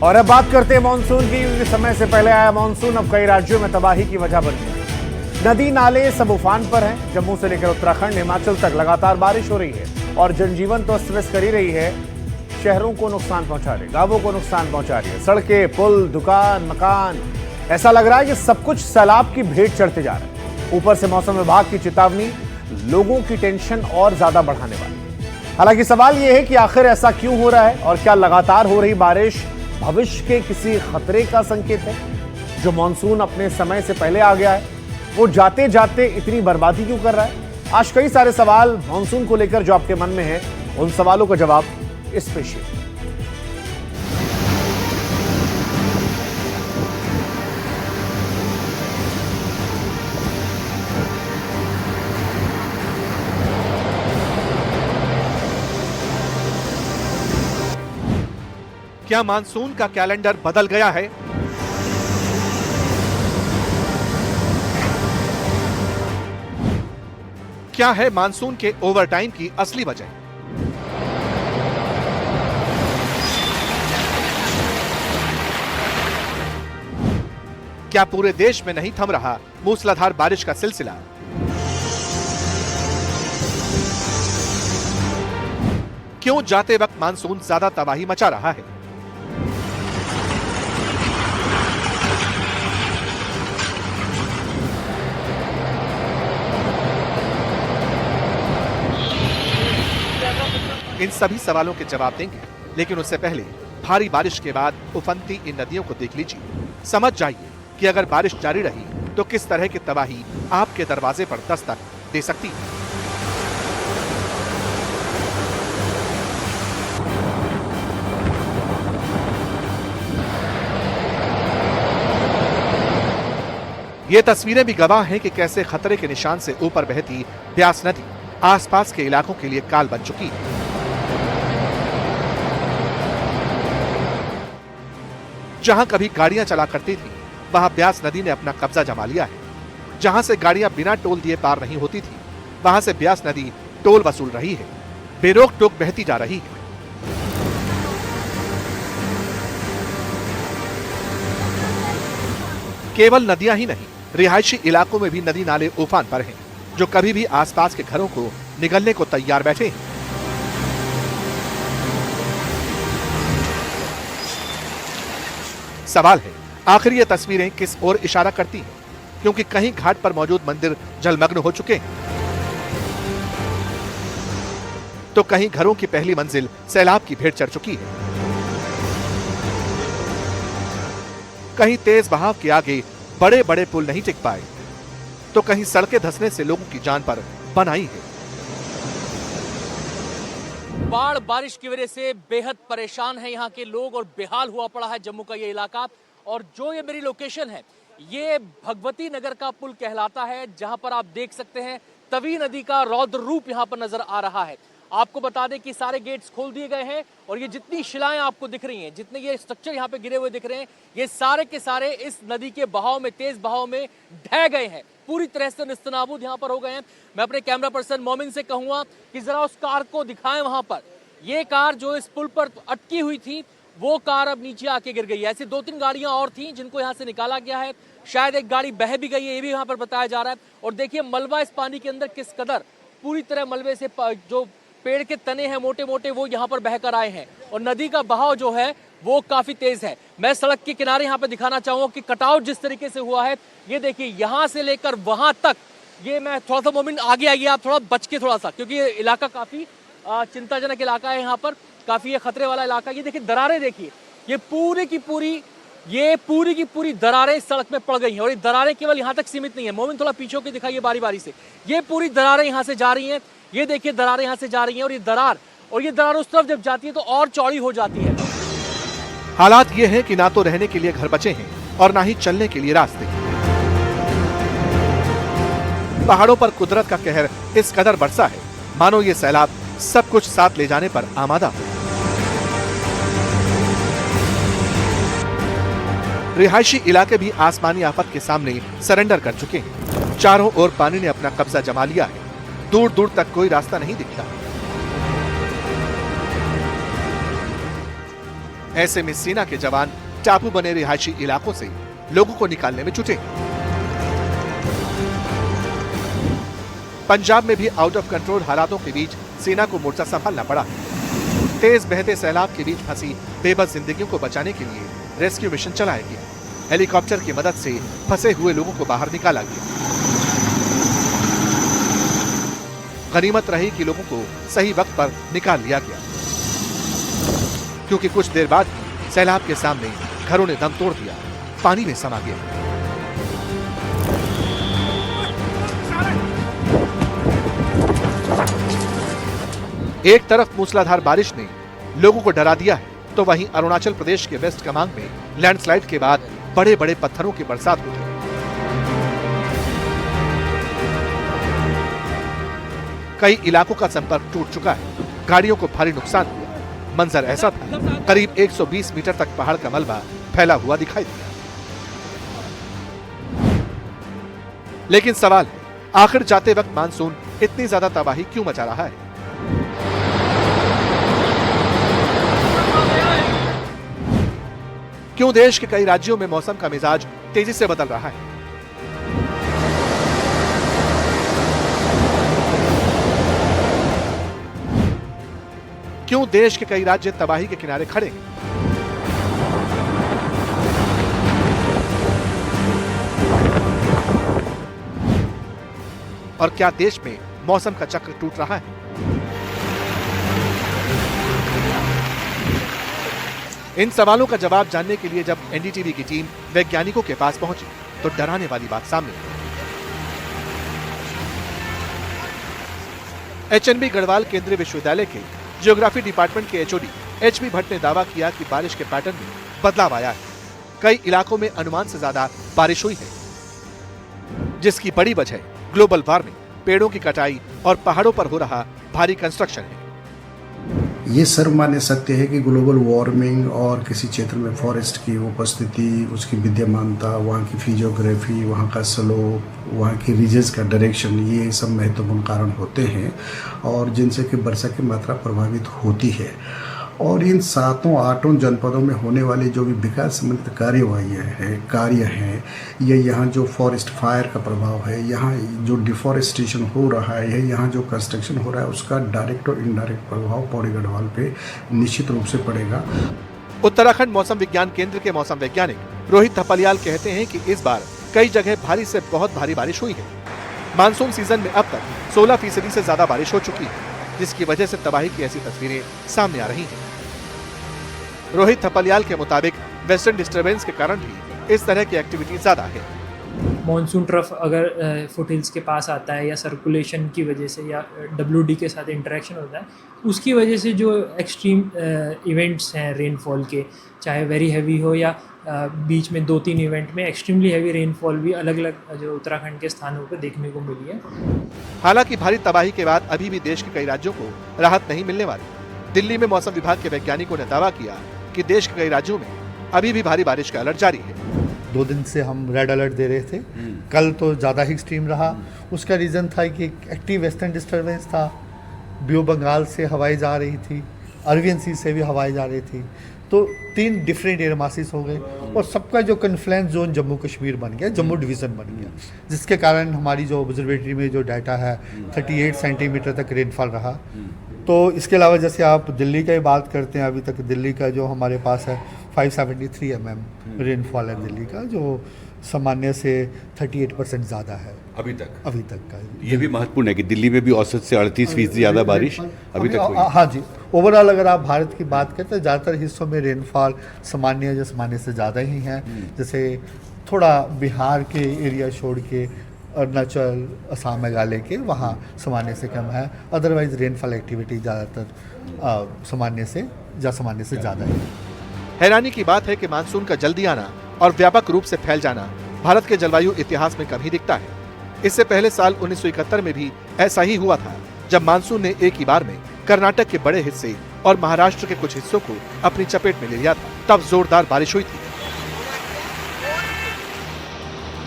और अब बात करते हैं मानसून की। समय से पहले आया मानसून अब कई राज्यों में तबाही की वजह बन गया। नदी नाले सब उफान पर हैं। जम्मू से लेकर उत्तराखंड हिमाचल तक लगातार बारिश हो रही है और जनजीवन तो अस्त व्यस्त कर ही रही है। शहरों को नुकसान पहुंचा रही है, गांवों को नुकसान पहुंचा रही है। सड़कें, पुल, दुकान, मकान, ऐसा लग रहा है कि सब कुछ सैलाब की भेंट चढ़ते जा रहा है। ऊपर से मौसम विभाग की चेतावनी लोगों की टेंशन और ज्यादा बढ़ाने वाली है। हालांकि सवाल यह है कि आखिर ऐसा क्यों हो रहा है और क्या लगातार हो रही बारिश भविष्य के किसी खतरे का संकेत है? जो मानसून अपने समय से पहले आ गया है वो जाते जाते इतनी बर्बादी क्यों कर रहा है? आज कई सारे सवाल मानसून को लेकर जो आपके मन में है, उन सवालों का जवाब इस पेश है। क्या मानसून का कैलेंडर बदल गया है? क्या है मानसून के ओवरटाइम की असली वजह? क्या पूरे देश में नहीं थम रहा मूसलाधार बारिश का सिलसिला? क्यों जाते वक्त मानसून ज्यादा तबाही मचा रहा है? इन सभी सवालों के जवाब देंगे, लेकिन उससे पहले भारी बारिश के बाद उफनती इन नदियों को देख लीजिए। समझ जाइए कि अगर बारिश जारी रही तो किस तरह की तबाही आपके दरवाजे पर दस्तक दे सकती है। ये तस्वीरें भी गवाह हैं कि कैसे खतरे के निशान से ऊपर बहती ब्यास नदी आसपास के इलाकों के लिए काल बन चुकी है। जहां कभी गाड़ियां चला करती थी, वहां ब्यास नदी ने अपना कब्जा जमा लिया है। जहां से गाड़ियां बिना टोल दिए पार नहीं होती थी, वहां से ब्यास नदी टोल वसूल रही है, बेरोक टोक बहती जा रही है। केवल नदियां ही नहीं, रिहायशी इलाकों में भी नदी नाले उफान पर हैं, जो कभी भी आसपास के घरों को निगलने को तैयार बैठे हैं। सवाल है, आखिर ये तस्वीरें किस ओर इशारा करती हैं? क्योंकि कहीं घाट पर मौजूद मंदिर जलमग्न हो चुके हैं, तो कहीं घरों की पहली मंजिल सैलाब की भेंट चढ़ चुकी है। कहीं तेज बहाव के आगे बड़े बड़े पुल नहीं टिक पाए, तो कहीं सड़कें धंसने से लोगों की जान पर बन आई है। बाढ़ बारिश की वजह से बेहद परेशान है यहाँ के लोग और बेहाल हुआ पड़ा है जम्मू का ये इलाका। और जो ये मेरी लोकेशन है, ये भगवती नगर का पुल कहलाता है, जहां पर आप देख सकते हैं तवी नदी का रौद्र रूप यहाँ पर नजर आ रहा है। आपको बता दें कि सारे गेट्स खोल दिए गए हैं और ये जितनी शिलाएं आपको दिख रही हैं, जितने ये स्ट्रक्चर यहाँ पे गिरे हुए दिख रहे हैं, ये सारे के सारे इस नदी के बहाव में, तेज बहाव में ढह गए हैं, पूरी तरह से निस्तनाबूद यहाँ पर हो गए हैं। मैं अपने कैमरा पर्सन मोमिन से कहूंगा कि जरा उस कार को दिखाएं। वहां पर ये कार जो इस पुल पर अटकी हुई थी, वो कार अब नीचे आके गिर गई है। ऐसी 2-3 गाड़ियां और थी जिनको यहाँ से निकाला गया है। शायद एक गाड़ी बह भी गई है, ये भी यहाँ पर बताया जा रहा है। और देखिए मलबा इस पानी के अंदर किस कदर पूरी तरह मलबे से जो पेड़ के तने हैं मोटे मोटे, वो यहाँ पर बहकर आए हैं और नदी का बहाव जो है वो काफी तेज है। मैं सड़क के किनारे यहाँ पे दिखाना चाहूंगा कि कटाव जिस तरीके से हुआ है, ये देखिए यहाँ से लेकर वहां तक। ये मैं थोड़ा सा मोमिन आगे आइए आप, थोड़ा बच के थोड़ा सा, क्योंकि ये इलाका काफी चिंताजनक इलाका है। यहाँ पर काफी ये खतरे वाला इलाका। ये देखिए दरारें, देखिए ये पूरी की पूरी दरारें सड़क में पड़ गई हैं। और ये दरारें केवल यहाँ तक सीमित नहीं है। मोमिन थोड़ा पीछे के दिखाइए बारी बारी से। ये पूरी दरारें यहाँ से जा रही हैं, ये देखिए दरारें यहाँ से जा रही हैं और ये दरार उस तरफ जब जाती है तो और चौड़ी हो जाती है। हालात ये है कि ना तो रहने के लिए घर बचे हैं और ना ही चलने के लिए रास्ते। पहाड़ों पर कुदरत का कहर इस कदर बरसा है, मानो ये सैलाब सब कुछ साथ ले जाने पर आमादा हो। रिहायशी इलाके भी आसमानी आफत के सामने सरेंडर कर चुके हैं। चारों ओर पानी ने अपना कब्जा जमा लिया है, दूर दूर तक कोई रास्ता नहीं दिखता। ऐसे में सेना के जवान टापू बने रिहायशी इलाकों से लोगों को निकालने में जुटे। पंजाब में भी आउट ऑफ कंट्रोल हालातों के बीच सेना को मोर्चा संभालना पड़ा। तेज बहते सैलाब के बीच फंसी बेबस जिंदगियों को बचाने के लिए रेस्क्यू मिशन चलाया गया। हेलीकॉप्टर की मदद से फंसे हुए लोगों को बाहर निकाला गया। गनीमत रही कि लोगों को सही वक्त पर निकाल लिया गया, क्योंकि कुछ देर बाद सैलाब के सामने घरों ने दम तोड़ दिया, पानी में समा गया। एक तरफ मूसलाधार बारिश ने लोगों को डरा दिया है, तो वहीं अरुणाचल प्रदेश के वेस्ट कामेंग में लैंडस्लाइड के बाद बड़े बड़े पत्थरों की बरसात हुई है। कई इलाकों का संपर्क टूट चुका है, गाड़ियों को भारी नुकसान हुआ। मंजर ऐसा था, करीब 120 मीटर तक पहाड़ का मलबा फैला हुआ दिखाई दिया। लेकिन सवाल है, आखिर जाते वक्त मानसून इतनी ज्यादा तबाही क्यों मचा रहा है? क्यों देश के कई राज्यों में मौसम का मिजाज तेजी से बदल रहा है? क्यों देश के कई राज्य तबाही के किनारे खड़े हैं? और क्या देश में मौसम का चक्र टूट रहा है? इन सवालों का जवाब जानने के लिए जब एनडीटीवी की टीम वैज्ञानिकों के पास पहुंची तो डराने वाली बात सामने आई। एचएनबी गढ़वाल केंद्रीय विश्वविद्यालय के ज्योग्राफी डिपार्टमेंट के एचओडी एचबी भट्ट ने दावा किया कि बारिश के पैटर्न में बदलाव आया है। कई इलाकों में अनुमान से ज्यादा बारिश हुई है, जिसकी बड़ी वजह ग्लोबल वार्मिंग, पेड़ों की कटाई और पहाड़ों पर हो रहा भारी कंस्ट्रक्शन है। ये सर्वमान्य सत्य है कि ग्लोबल वार्मिंग और किसी क्षेत्र में फॉरेस्ट की उपस्थिति, उसकी विद्यमानता, वहाँ की फिजियोग्राफी, वहाँ का स्लोप, वहाँ की रीजन्स का डायरेक्शन, ये सब महत्वपूर्ण कारण होते हैं और जिनसे कि वर्षा की मात्रा प्रभावित होती है। और इन 7-8 जनपदों में होने वाली जो भी विकास संबंधित कार्य हैं, ये यहाँ जो फॉरेस्ट फायर का प्रभाव है, यहाँ जो डिफॉरेस्टेशन हो रहा है, यहाँ जो कंस्ट्रक्शन हो रहा है, उसका डायरेक्ट और इनडायरेक्ट प्रभाव पौड़ी गढ़वाल पे निश्चित रूप से पड़ेगा। उत्तराखंड मौसम विज्ञान केंद्र के मौसम वैज्ञानिक रोहित थपलियाल कहते हैं कि इस बार कई जगह भारी से बहुत भारी बारिश हुई है। मानसून सीजन में अब तक 16% से ज्यादा बारिश हो चुकी है, जिसकी वजह से तबाही की ऐसी तस्वीरें सामने आ रही हैं। रोहित थपलियाल के मुताबिक वेस्टर्न डिस्टर्बेंस के कारण भी इस तरह की एक्टिविटी ज्यादा है। मॉनसून ट्रफ अगर फुटहिल्स के पास आता है या सर्कुलेशन की वजह से या WD के साथ इंटरेक्शन होता है, उसकी वजह से जो एक्सट्रीम इवेंट्स हैं रेनफॉल के, चाहे वेरी हैवी हो या बीच में 2-3 इवेंट में एक्सट्रीमली हैवी रेनफॉल भी अलग अलग जो उत्तराखंड के स्थानों पर देखने को मिली है। हालांकि भारी तबाही के बाद अभी भी देश के कई राज्यों को राहत नहीं मिलने वाली। दिल्ली में मौसम विभाग के वैज्ञानिकों ने दावा किया कि देश के कई राज्यों में अभी भी भारी बारिश का अलर्ट जारी है। 2 दिन से हम रेड अलर्ट दे रहे थे, कल तो ज़्यादा ही एक्सट्रीम रहा। उसका रीज़न था कि एक्टिव वेस्टर्न डिस्टर्बेंस था, बे ऑफ बंगाल से हवाएं जा रही थी, अरबियन सी से भी हवाएं जा रही थी, तो 3 डिफरेंट एयर मासेस हो गए और सबका जो कन्फ्लुएंस जोन जम्मू कश्मीर बन गया, जम्मू डिवीज़न बन गया, जिसके कारण हमारी जो ऑब्जर्वेटरी में जो डाटा है 38 सेंटीमीटर तक रेनफॉल रहा। तो इसके अलावा जैसे आप दिल्ली की बात करते हैं, अभी तक दिल्ली का जो हमारे पास है 573 mm रेनफॉल है दिल्ली का, जो सामान्य से 38% ज़्यादा है अभी तक का। ये भी महत्वपूर्ण है कि दिल्ली में भी औसत से 38% ज़्यादा बारिश अभी तक हुई। हाँ जी, ओवरऑल अगर आप भारत की बात करते हैं, ज़्यादातर हिस्सों में रेनफॉल सामान्य से ज़्यादा ही है। जैसे थोड़ा बिहार के एरिया छोड़ के अरुणाचल, असम, मेघालय के वहाँ सामान्य से कम है। अदरवाइज रेनफॉल एक्टिविटी ज़्यादातर सामान्य से ज़्यादा है। हैरानी की बात है कि मानसून का जल्दी आना और व्यापक रूप से फैल जाना भारत के जलवायु इतिहास में कम ही दिखता है। इससे पहले साल 1971 में भी ऐसा ही हुआ था, जब मानसून ने एक ही बार में कर्नाटक के बड़े हिस्से और महाराष्ट्र के कुछ हिस्सों को अपनी चपेट में ले लिया था। तब जोरदार बारिश हुई थी।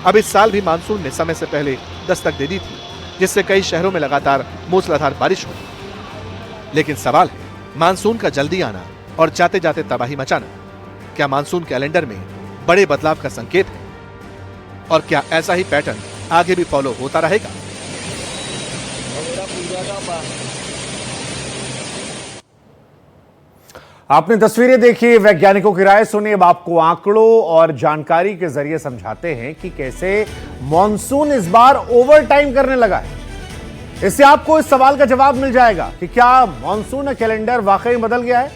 अब इस साल भी मानसून ने समय से पहले दस्तक दे दी थी, जिससे कई शहरों में लगातार मूसलाधार बारिश हुई। लेकिन सवाल है, मानसून का जल्दी आना और जाते जाते तबाही मचाना क्या मानसून कैलेंडर में बड़े बदलाव का संकेत है? और क्या ऐसा ही पैटर्न आगे भी फॉलो होता रहेगा? आपने तस्वीरें देखी, वैज्ञानिकों की राय सुनी। अब आपको आंकड़ों और जानकारी के जरिए समझाते हैं कि कैसे मॉनसून इस बार ओवरटाइम करने लगा है। इससे आपको इस सवाल का जवाब मिल जाएगा कि क्या मॉनसून कैलेंडर वाकई बदल गया है।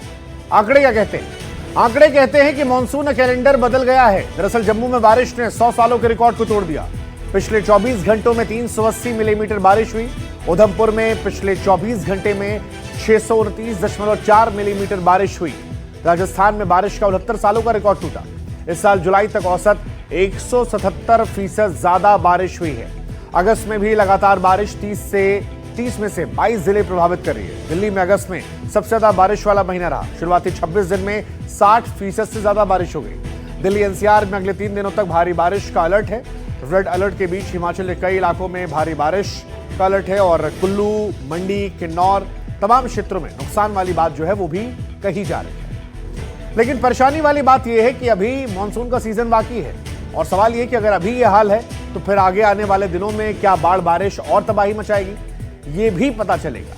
आंकड़े क्या कहते हैं? आंकड़े कहते हैं कि मॉनसून कैलेंडर बदल गया है। दरअसल जम्मू में बारिश ने 100 सालों के रिकॉर्ड को तोड़ दिया। पिछले 24 घंटों में 380 मिलीमीटर बारिश हुई। उधमपुर में पिछले 24 घंटे में 629.4 मिलीमीटर बारिश हुई। राजस्थान में बारिश का 69 सालों का रिकॉर्ड टूटा। इस साल जुलाई तक औसत 177% ज्यादा बारिश हुई है। अगस्त में भी लगातार बारिश 30 में से 22 जिले प्रभावित कर रही है। दिल्ली में अगस्त में सबसे ज्यादा बारिश वाला महीना रहा। शुरुआती 26 दिन में 60% से ज्यादा बारिश हो गई। दिल्ली एनसीआर में अगले 3 दिनों तक भारी बारिश का अलर्ट है। रेड अलर्ट के बीच हिमाचल के कई इलाकों में भारी बारिश का अलर्ट है और कुल्लू, मंडी, किन्नौर तमाम क्षेत्रों में नुकसान वाली बात जो है वो भी कही जा रही है। लेकिन परेशानी वाली बात यह है कि अभी मॉनसून का सीजन बाकी है और सवाल यह कि अगर अभी यह हाल है तो फिर आगे आने वाले दिनों में क्या बाढ़, बारिश और तबाही मचाएगी, ये भी पता चलेगा।